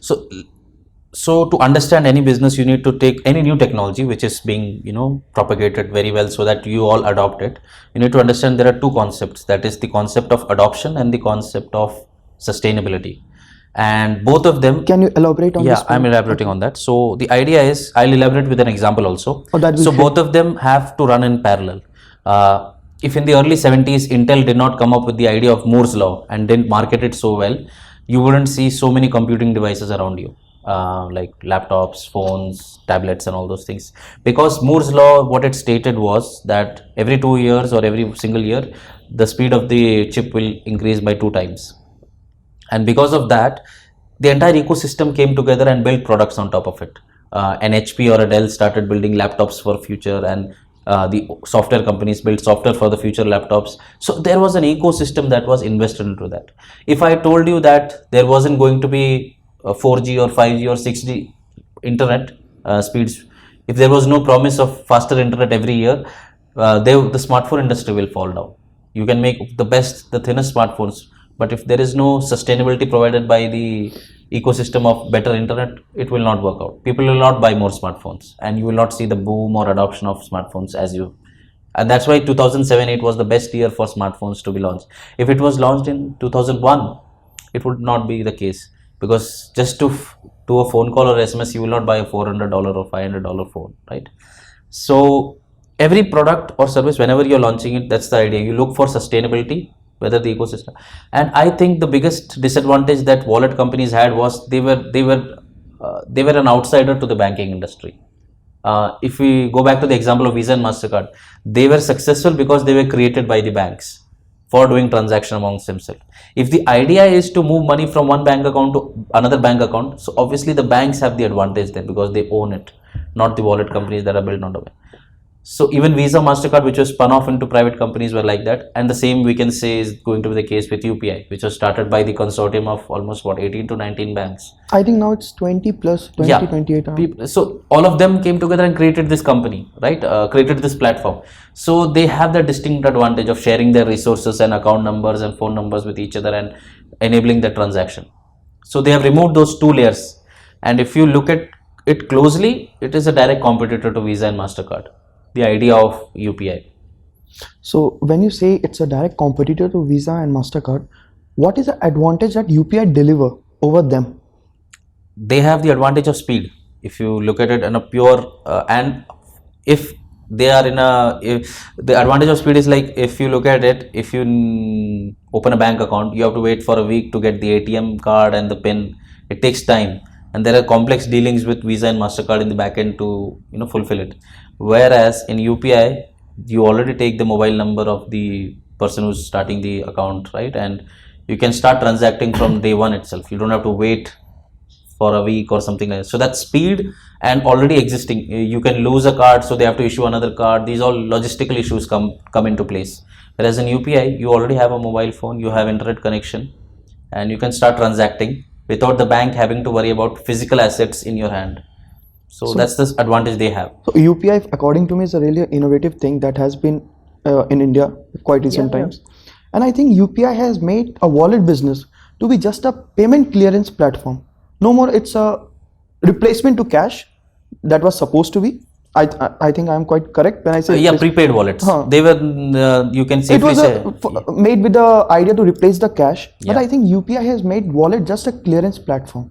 So, so to understand any business, you need to take any new technology which is being, propagated very well so that you all adopt it. You need to understand there are two concepts, that is the concept of adoption and the concept of sustainability. And both of them, Can you elaborate on this yeah, I'm point? elaborating Okay. on that. So the idea is, I'll elaborate with an example also. Oh, that will So be great. both of them have to run in parallel. If in the early 70s Intel did not come up with the idea of Moore's law and didn't market it so well, you wouldn't see so many computing devices around you, like laptops, phones, tablets, and all those things. Because Moore's law, what it stated was that every 2 years or every single year, the speed of the chip will increase by 2 times. And because of that, the entire ecosystem came together and built products on top of it. An HP or a Dell started building laptops for future, and the software companies built software for the future laptops. So there was an ecosystem that was invested into that. If I told you that there wasn't going to be 4G or 5G or 6G internet speeds, if there was no promise of faster internet every year, the smartphone industry will fall down. You can make the best, the thinnest smartphones, but if there is no sustainability provided by the ecosystem of better internet, it will not work out. People will not buy more smartphones, and you will not see the boom or adoption of smartphones as you. And that's why 2007-8 was the best year for smartphones to be launched. If it was launched in 2001, it would not be the case, because just to do a phone call or SMS, you will not buy a $400 or $500 phone, right? So every product or service, whenever you're launching it, that's the idea. You look for sustainability, whether the ecosystem. And I think the biggest disadvantage that wallet companies had was they were an outsider to the banking industry. If we go back to the example of Visa and MasterCard, they were successful because they were created by the banks for doing transaction amongst themselves. If the idea is to move money from one bank account to another bank account, so obviously the banks have the advantage there because they own it, not the wallet companies that are built on the bank. So even Visa, MasterCard, which was spun off into private companies, were like that. And the same we can say is going to be the case with UPI, which was started by the consortium of almost 18 to 19 banks. I think now it's 20 plus, 20, Yeah. 28. So all of them came together and created this company, right? Created this platform. So they have the distinct advantage of sharing their resources and account numbers and phone numbers with each other and enabling the transaction. So they have removed those two layers. And if you look at it closely, it is a direct competitor to Visa and MasterCard, the idea of UPI. So when you say it's a direct competitor to Visa and MasterCard, what is the advantage that UPI deliver over them? They have the advantage of speed. If you look at it in a pure and if they are in a, if the advantage of speed is like, if you look at it, if you open a bank account, you have to wait for a week to get the ATM card and the pin. It takes time, and there are complex dealings with Visa and MasterCard in the back end to fulfill it. Whereas in UPI, you already take the mobile number of the person who's starting the account, right? And you can start transacting from day one itself. You don't have to wait for a week or something like that. So that speed and already existing, you can lose a card, so they have to issue another card. These all logistical issues come into place. Whereas in UPI, you already have a mobile phone, you have internet connection, and you can start transacting without the bank having to worry about physical assets in your hand. So that's the advantage they have. So UPI, according to me, is a really innovative thing that has been in India quite recent times. And I think UPI has made a wallet business to be just a payment clearance platform. No more it's a replacement to cash that was supposed to be. I think I'm quite correct when I say Yeah, prepaid wallets. They were, you can it safely was say. made with the idea to replace the cash. But Yeah. I think UPI has made wallet just a clearance platform.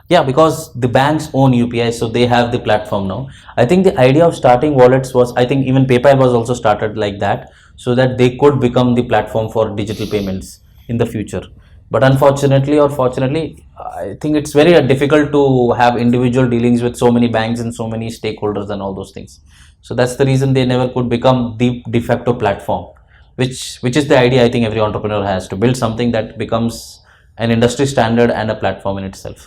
Yeah, because the banks own UPI, so they have the platform now. I think the idea of starting wallets was, I think even PayPal was also started like that, so that they could become the platform for digital payments in the future. But unfortunately or fortunately, I think it's very difficult to have individual dealings with so many banks and so many stakeholders and all those things. So that's the reason they never could become the de facto platform, which is the idea I think every entrepreneur has, to build something that becomes an industry standard and a platform in itself.